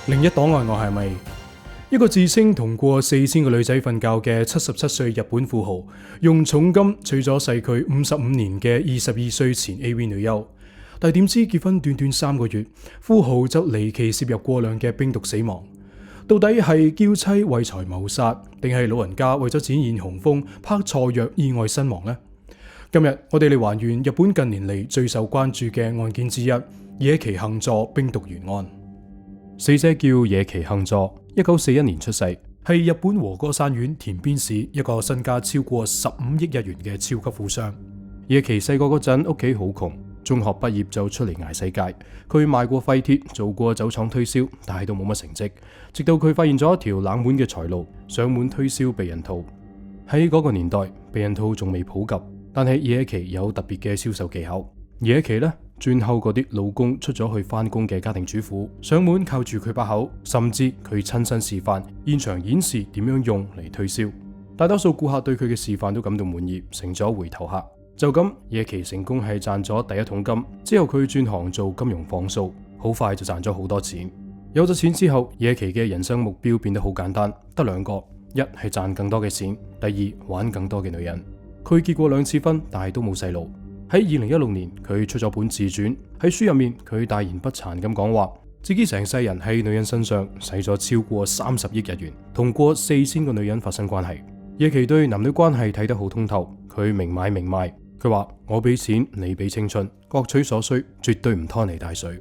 另一檔案我係咪一個自稱同過4000個女仔瞓覺嘅77歲日本富豪，用重金娶咗細佢55年嘅22歲前 AV 女優，但係點知結婚短短3個月，富豪就離奇攝入過量嘅冰毒死亡。到底係嬌妻為財謀殺，定係老人家為咗展現雄風拍錯藥意外身亡呢？今日我哋嚟還原日本近年嚟最受關注嘅案件之一——野崎幸助冰毒懸案。死者叫野崎幸助，1941年出世，係日本和歌山縣田邊市一個身家超過15億日元嘅超級富商。野崎細個嗰陣屋企好窮，中學畢業就出嚟捱世界。佢賣過廢鐵，做過酒廠推銷，但係都冇乜成績。直到佢發現咗一條冷門嘅財路，上門推銷避孕套。喺嗰個年代，避孕套仲未普及，但係野崎有特別嘅銷售技巧。野崎呢，專睺嗰啲老公出咗去翻工嘅家庭主婦，上門靠住佢把口，甚至佢親身示範，現場演示點樣用嚟推銷。大多數顧客對佢嘅示範都感到滿意，成咗回頭客。就咁，野崎成功係賺咗第一桶金。之後佢轉行做金融放數，好快就賺咗好多錢。有咗錢之後，野崎嘅人生目標變得好簡單，得2個：一係賺更多嘅錢，第二玩更多嘅女人。佢結過2次婚，但係都冇細路。喺2016年，佢出咗本自傳。喺書入面，佢大言不慚咁講話，自己成世人喺女人身上使咗超過30億日元，同過4000個女人發生關係。野崎對男女關係睇得好通透，佢明買明賣。佢話：我俾錢，你俾青春，各取所需，絕對唔拖泥帶水。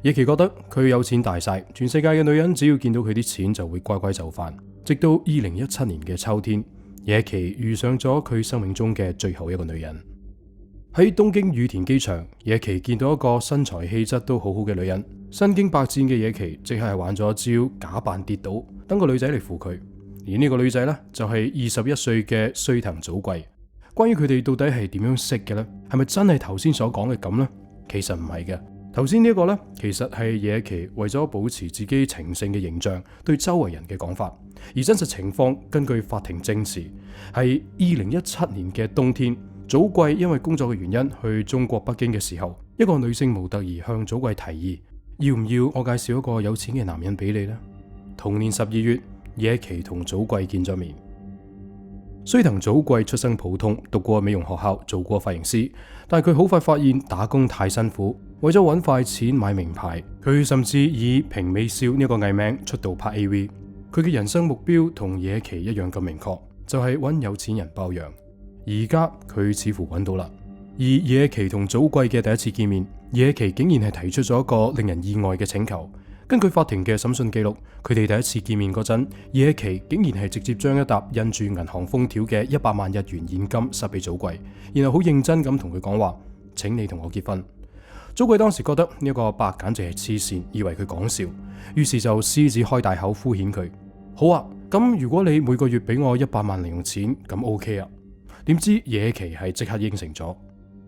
野崎覺得佢有錢大晒，全世界嘅女人只要見到佢啲錢就會乖乖就範。直到2017年嘅秋天，野崎遇上咗佢生命中嘅最後一個女人。喺東京羽田機場，野崎見到一個身材氣質都好好嘅女人。身經百戰嘅野崎即係玩咗招假扮跌倒，等個女仔嚟扶佢。而呢個女仔呢，就係21歲嘅須藤早貴。關於佢哋到底係點樣識嘅呢？係咪真係頭先所講嘅咁呢？其實唔係嘅。頭先呢一個呢，其實係野崎為咗保持自己情聖嘅形象對周圍人嘅講法。而真實情況根據法庭證詞，係2017年嘅冬天，早貴因為工作嘅原因去中國北京嘅時候，一個女性模特兒向早貴提議，要唔要我介紹一個有錢嘅男人俾你呢？同年12月，野崎同早貴見咗面。須藤早貴出身普通，讀過美容學校，做過髮型師，但係佢好快發現打工太辛苦，為咗揾快錢買名牌，佢甚至以平美少呢個藝名出道拍 AV。佢嘅人生目標同野崎一樣咁明確，就係揾有錢人包養。而家佢似乎揾到啦。而野崎同早貴嘅第一次見面，野崎竟然係提出咗一個令人意外嘅請求。根據法庭嘅審訊記錄，佢哋第一次見面嗰陣，野崎竟然係直接將一沓印住銀行封條嘅100萬日元現金塞俾早貴，然後好認真咁同佢講話：請你同我結婚。早貴當時覺得呢個阿伯簡直係黐線，以為佢講笑，於是就獅子開大口敷衍佢：好啊，咁如果你每個月俾我100萬零用錢，咁 OK 啊。點知野崎係即刻應承咗。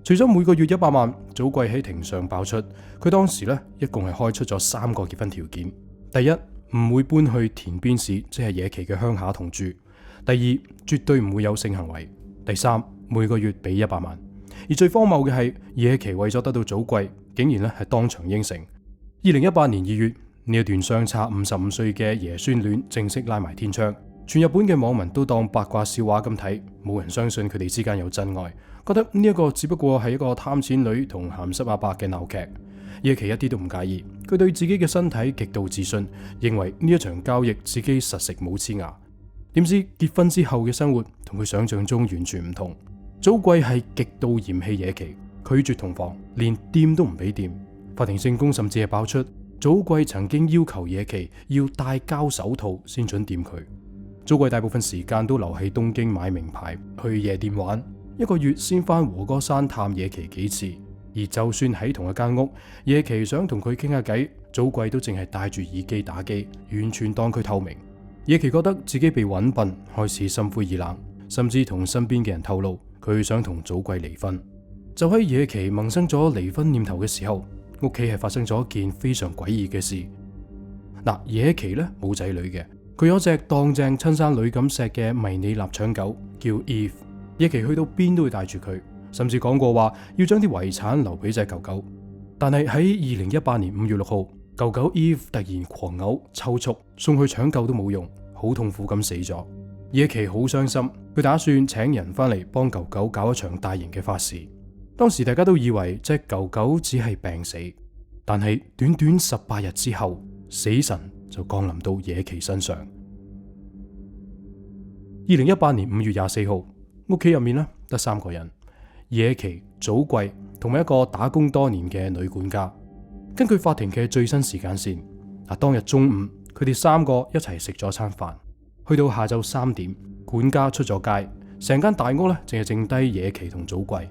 除咗每個月100萬，早貴喺庭上爆出，佢當時呢一共係開出咗3個結婚條件：第一，唔會搬去田邊市，即係野崎嘅鄉下同住；第二，絕對唔會有性行為；第三，每個月俾100萬。而最荒謬嘅係，野崎為咗得到早貴，竟然呢係當場應承。2018年2月，呢一段相差55歲嘅爺孫戀正式拉埋天窗，全日本嘅網民都當八卦笑話咁睇，冇人相信佢哋之間有真愛。覺得呢一個只不過係一個貪錢女同鹹濕阿伯嘅鬧劇。野崎一啲都唔介意，佢對自己嘅身體極度自信，認為呢一場交易自己實食冇黐牙。點知結婚之後嘅生活同佢想象中完全唔同。早貴係極度嫌棄野崎，拒絕同房，連掂都唔俾掂。法庭證供甚至係爆出，早貴曾經要求野崎要戴膠手套先准掂佢。早貴大部分時間都留喺東京買名牌，去夜店玩。1個月先返和歌山探野崎幾次，而就算喺同一間屋，野崎想同佢傾下偈，早貴都淨係戴住耳機打機，完全當佢透明。野崎覺得自己被揾笨，開始心灰意冷，甚至同身邊嘅人透露佢想同早貴離婚。就喺野崎萌生咗離婚念頭嘅時候，屋企係發生咗一件非常詭異嘅事。野崎呢冇仔女嘅，佢有隻當正親生女咁錫嘅迷你臘腸狗叫 Eve。野崎去到邊都會帶住佢，甚至講過話要將啲遺產留俾隻狗狗。但係喺2018年5月6號，狗狗 Eve 突然狂嘔抽搐，送去搶救都冇用，好痛苦咁死咗。野崎好傷心，佢打算請人翻嚟幫狗狗搞一場大型嘅法事。當時大家都以為隻狗狗只係病死，但係短短18日之後，死神就降臨到野崎身上。2018年5月24號，屋企入面呢得3個人：野崎、早貴同埋一個打工多年嘅女管家。根據法庭嘅最新時間線，當日中午佢哋3個一齊食咗餐飯，去到下晝3點，管家出咗街，成間大屋呢淨係剩低野崎同早貴。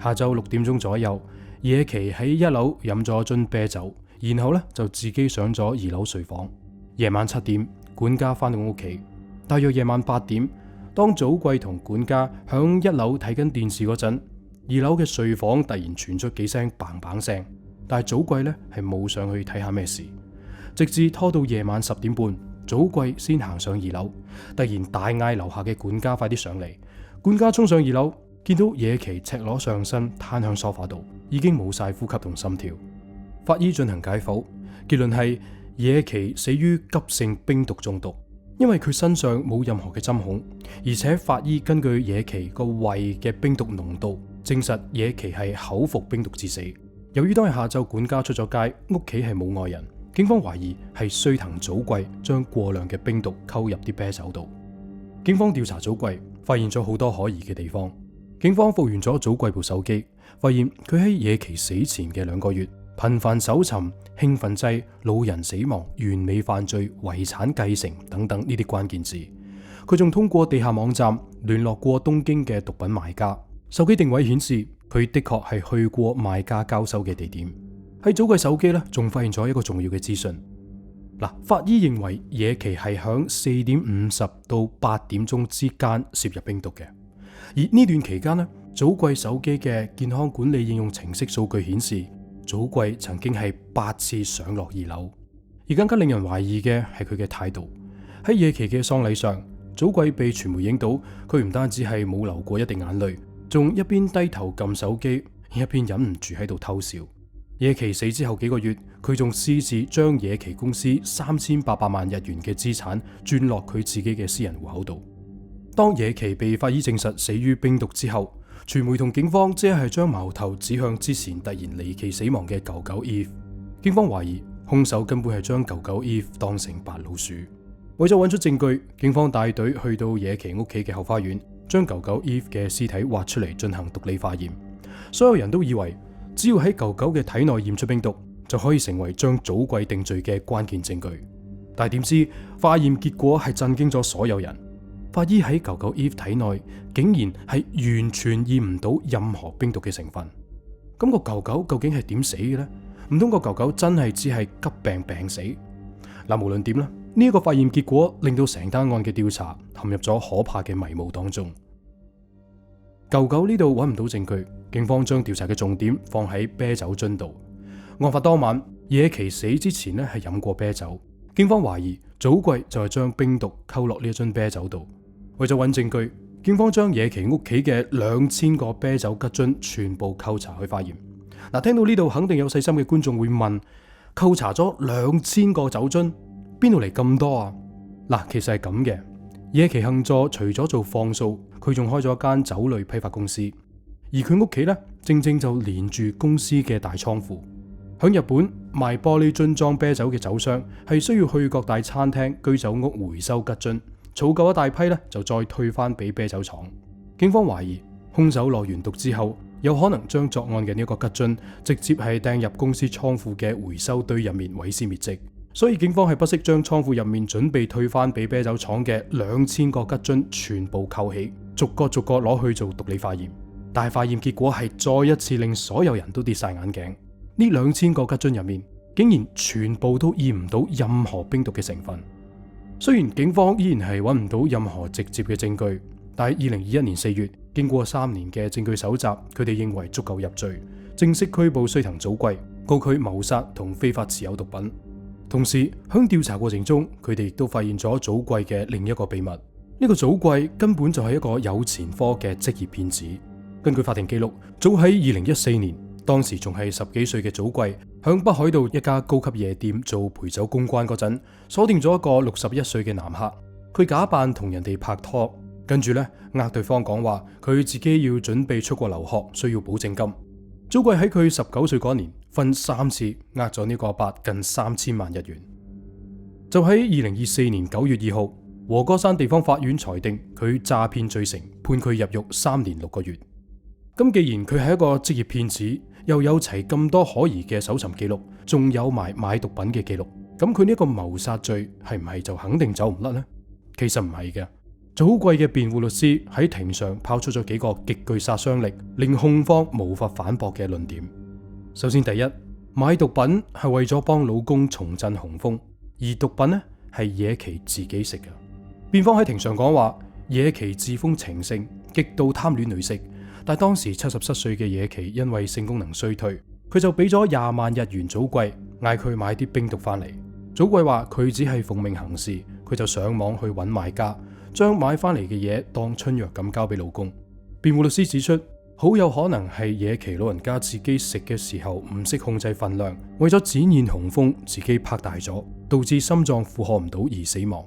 下晝6點鐘左右，野崎喺1樓飲咗樽啤酒，然後呢就自己上咗2樓睡房。夜晚7點，管家翻到屋企，大約夜晚8點，當早貴同管家響1樓睇緊電視嗰陣，2樓嘅睡房突然傳出幾聲砰砰聲，但係早貴呢係冇上去睇下咩事，直至拖到夜晚10點半，早貴先行上2樓，突然大嗌樓下嘅管家快啲上嚟。管家衝上2樓，見到野崎赤裸上身攤響梳化度，已經冇晒呼吸同心跳。法醫進行解剖，結論係野崎死於急性冰毒中毒，因為佢身上冇任何嘅針孔，而且法醫根據野崎個胃嘅冰毒濃度，證實野崎係口服冰毒致死。由於當日下晝管家出咗街，屋企係冇外人，警方懷疑係須藤早貴將過量嘅冰毒溝入啲啤酒度。警方調查早貴，發現咗好多可疑嘅地方。警方復原咗早貴部手機，發現佢喺野崎死前嘅2個月，頻繁搜尋興奮劑、老人死亡、完美犯罪、遺產繼承等等呢啲關鍵字。佢仲通過地下網站聯絡過東京嘅毒品賣家，手機定位顯示佢的確係去過賣家交收嘅地點。喺早貴手機呢，仲發現咗一個重要嘅資訊。法醫認為野崎係響4點50到8點鐘之間攝入冰毒嘅。而呢段期間呢，早貴手機嘅健康管理應用程式數據顯示，早貴曾經係8次上落2樓。而更加令人懷疑嘅係佢嘅態度。喺野崎嘅喪禮上，早貴被傳媒影到，佢唔單止係冇流過一滴眼淚，仲一邊低頭撳手機，一邊忍唔住喺度偷笑。野崎死之後幾個月，佢仲私自將野崎公司3800萬日元嘅資產轉落佢自己嘅私人戶口度。當野崎被法醫證實死於冰毒之後，傳媒同警方只係將矛頭指向之前突然離奇死亡嘅狗狗 Eve。警方懷疑兇手根本係將狗狗 Eve 當成白老鼠。為咗揾出證據，警方帶隊去到野崎屋企嘅後花園，將狗狗 Eve 嘅屍體挖出嚟進行毒理化驗。所有人都以為只要喺狗狗嘅體內驗出冰毒，就可以成為將早貴定罪嘅關鍵證據。但係點知化驗結果係震驚咗所有人。法醫喺狗狗 Eve 體內竟然係完全驗唔到任何冰毒嘅成分。咁個狗狗究竟係點死嘅呢？唔通個狗狗真係只係急病死？無論點啦，呢一個發現結果令到成單案嘅調查陷入咗可怕嘅迷霧當中。狗狗呢度揾唔到證據，警方將調查嘅重點放喺啤酒樽度。案發當晚，野崎死之前呢係飲過啤酒，警方懷疑早貴就係將冰毒溝落呢一樽啤酒度。為咗揾證據，警方將野崎屋企嘅2000個啤酒吉樽全部扣查去化驗。聽到呢度肯定有細心嘅觀眾會問：扣查咗2000個酒樽，邊度嚟咁多啊？其實係咁嘅。野崎幸助除咗做放數，佢仲開咗一間酒類批發公司，而佢屋企呢，正正就連住公司嘅大倉庫。響日本賣玻璃樽裝啤酒嘅酒商係需要去各大餐廳、居酒屋回收吉樽。儲夠一大批咧，就再退翻俾啤酒廠。警方懷疑兇手落完毒之後，有可能將作案嘅呢一個吉樽直接係掟入公司倉庫嘅回收堆入面毀屍滅跡。所以警方係不惜將倉庫入面準備退翻俾啤酒廠嘅2000個吉樽全部扣起，逐個攞去做毒理化驗。但係化驗結果係再一次令所有人都跌晒眼鏡。呢2000個吉樽入面，竟然全部都驗唔到任何冰毒嘅成分。雖然警方依然係揾唔到任何直接嘅證據，但係2021年4月，經過3年嘅證據搜集，佢哋認為足夠入罪，正式拘捕須藤早貴，告佢謀殺同非法持有毒品。同時喺調查過程中，佢哋亦都發現咗早貴嘅另一個秘密。呢個早貴根本就係一個有前科嘅職業騙子。根據法庭記錄，早喺2014年，當時仲係10幾歲嘅祖貴，響北海道一家高級夜店做陪酒公關嗰陣，鎖定咗一個61歲嘅男客。佢假扮同人哋拍拖，跟住呢，呃對方講話佢自己要準備出國留學，需要保證金。祖貴喺佢19歲嗰年，分3次呃咗呢個阿伯近3000萬日元。就喺2024年9月2號，和歌山地方法院裁定佢詐騙罪成，判佢入獄3年6個月。咁既然佢係一個職業騙子，又有齊咁多可疑嘅搜尋記錄，仲有埋買毒品嘅記錄，咁佢呢個謀殺罪係唔係就肯定走唔甩呢？其實唔係嘅。祖貴嘅辯護律師喺庭上拋出咗幾個極具殺傷力，令控方無法反駁嘅論點。首先第一，買毒品係為咗幫老公重振雄風，而毒品呢係野崎自己食嘅。辯方喺庭上講話，野崎自封情聖，極度貪戀女色，但當時77歲嘅野崎因為性功能衰退，佢就俾咗20萬日元祖貴，嗌佢買啲冰毒翻嚟。祖貴話佢只係奉命行事，佢就上網去揾買家，將買翻嚟嘅嘢當春藥咁交俾老公。辯護律師指出，好有可能係野崎老人家自己食嘅時候唔識控制分量，為咗展現雄風，自己拍大咗，導致心臟負荷唔到而死亡。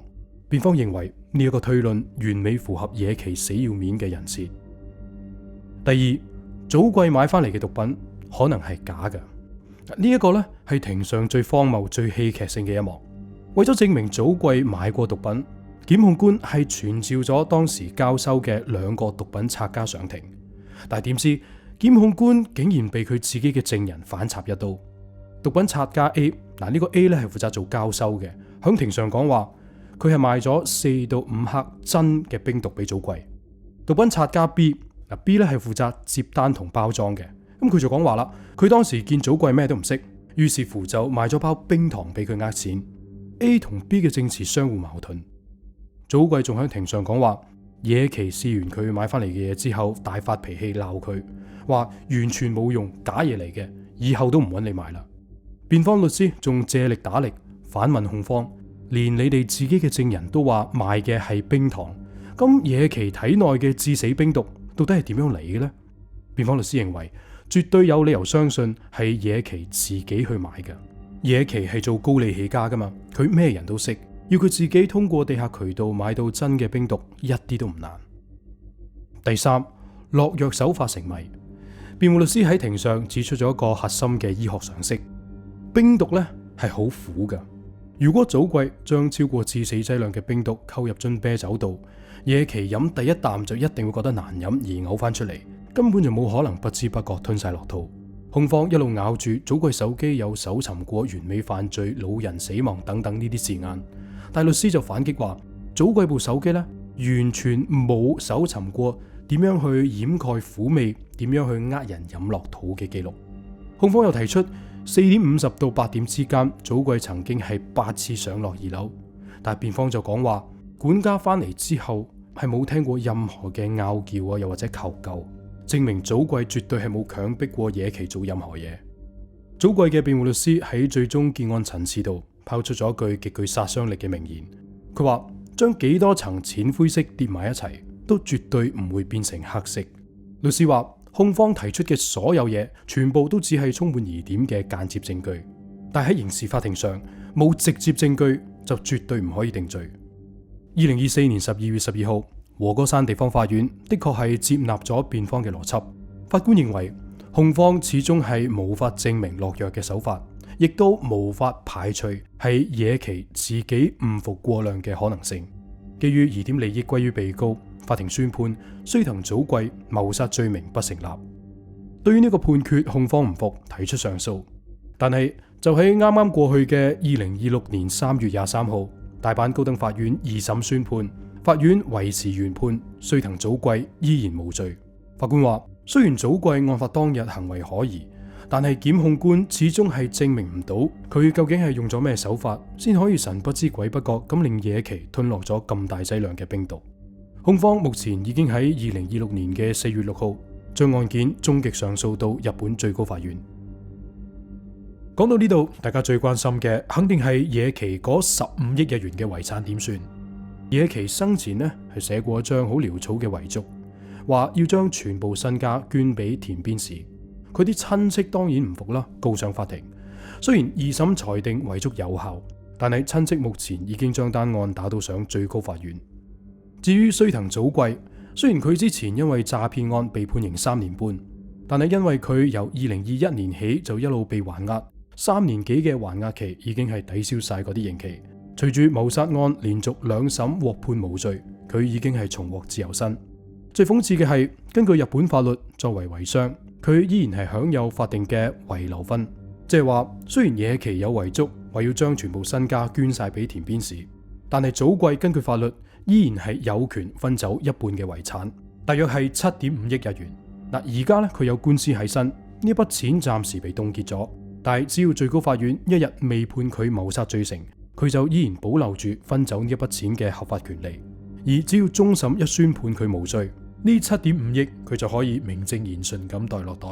辯方認為呢一個推論完美符合野崎死要面嘅人設。第二，祖貴買翻嚟嘅毒品可能係假嘅。呢一個呢係庭上最荒謬、最戲劇性嘅一幕。為咗證明祖貴買過毒品，檢控官係傳召咗當時交收嘅2個毒品拆家上庭，但係點知檢控官竟然被佢自己嘅證人反插一刀。毒品拆家 A， 呢個 A 呢係負責做交收嘅，響庭上講話佢係賣咗4到5克真嘅冰毒俾祖貴。毒品拆家 B，B 呢係負責接單同包裝嘅。咁佢就講話啦，佢當時見祖貴咩都唔識，於是乎就買咗包冰糖俾佢呃錢。A 同 B 嘅證詞相互矛盾。祖貴仲喺庭上講話，野崎試完佢買翻嚟嘅嘢之後，大發脾氣鬧佢，話完全冇用，假嘢嚟嘅，以後都唔揾你買啦。辯方律師仲借力打力，反問控方，連你哋自己嘅證人都話賣嘅係冰糖，咁野崎體內嘅致死冰毒到底係點樣嚟嘅呢？辯方律師認為，絕對有理由相信係野崎自己去買嘅。野崎係做高利起家噶嘛，佢咩人都識，要佢自己通過地下渠道買到真嘅冰毒，一啲都唔難。第三，落藥手法成謎。辯護律師喺庭上指出咗一個核心嘅醫學常識：冰毒呢係好苦噶。如果祖貴將超過致死劑量嘅冰毒溝入樽啤酒度，野崎飲第一啖就一定會覺得難飲而嘔翻出嚟，根本就冇可能不知不覺吞晒落肚。控方一路咬住祖貴手機有搜尋過完美犯罪、老人死亡等等呢啲字眼，但律師就反擊話，祖貴部手機呢完全冇搜尋過點樣去掩蓋苦味、點樣去呃人飲落肚嘅記錄。控方又提出4點50到8點之間，祖貴曾經係8次上落2樓，但係辯方就講話，管家翻嚟之後係冇聽過任何嘅拗叫啊，又或者求救，證明祖貴絕對係冇強迫過野崎做任何嘢。祖貴嘅辯護律師喺最終結案陳詞度拋出咗一句極具殺傷力嘅名言，佢話將幾多層淺灰色疊埋一齊，都絕對唔會變成黑色。律師話，控方提出嘅所有嘢，全部都只係充滿疑點嘅間接證據，但喺刑事法庭上冇直接證據就絕對唔可以定罪。2024年12月12號，和歌山地方法院的確係接納咗辯方嘅邏輯。法官認為控方始終係無法證明落藥嘅手法，亦都無法排除係野崎自己誤服過量嘅可能性。基於疑點利益歸於被告，法庭宣判須藤祖貴謀殺罪名不成立。對於呢個判決，控方唔服，提出上訴。但係就喺啱啱過去嘅2026年3月23號，大阪高等法院2審宣判，法院維持原判，須藤祖貴依然無罪。法官話，雖然祖貴案發當日行為可疑，但係檢控官始終係證明唔到佢究竟係用咗咩手法，先可以神不知鬼不覺咁令野崎吞落咗咁大劑量嘅冰毒。控方目前已經喺2026年嘅4月6號將案件終極上訴到日本最高法院。講到呢度，大家最關心嘅肯定係野崎嗰15億日元嘅遺產點算。野崎生前呢係寫過一張好潦草嘅遺囑，話要將全部身家捐俾田邊市。佢啲親戚當然唔服啦，告上法庭。雖然二審裁定遺囑有效，但係親戚目前已經將單案打到上最高法院。至於須藤早貴，雖然佢之前因為詐騙案被判刑3年半，但係因為佢由2021年起就一路被還押，3年幾嘅還押期已經係抵消晒嗰啲刑期。隨住謀殺案連續2審獲判無罪，佢已經係重獲自由身。最諷刺嘅係，根據日本法律，作為遺孀，佢依然係享有法定嘅遺留分，即係話雖然野崎有遺囑話要將全部身家捐晒俾田邊市，但係早貴根據法律依然係有權分走一半嘅遺產，大約係7.5億日元。而家咧佢有官司喺身，呢筆錢暫時被凍結咗，但係只要最高法院一日未判佢謀殺罪成，佢就依然保留住分走呢一筆錢嘅合法權利。而只要終審一宣判佢無罪，呢7.5億佢就可以名正言順咁袋落袋。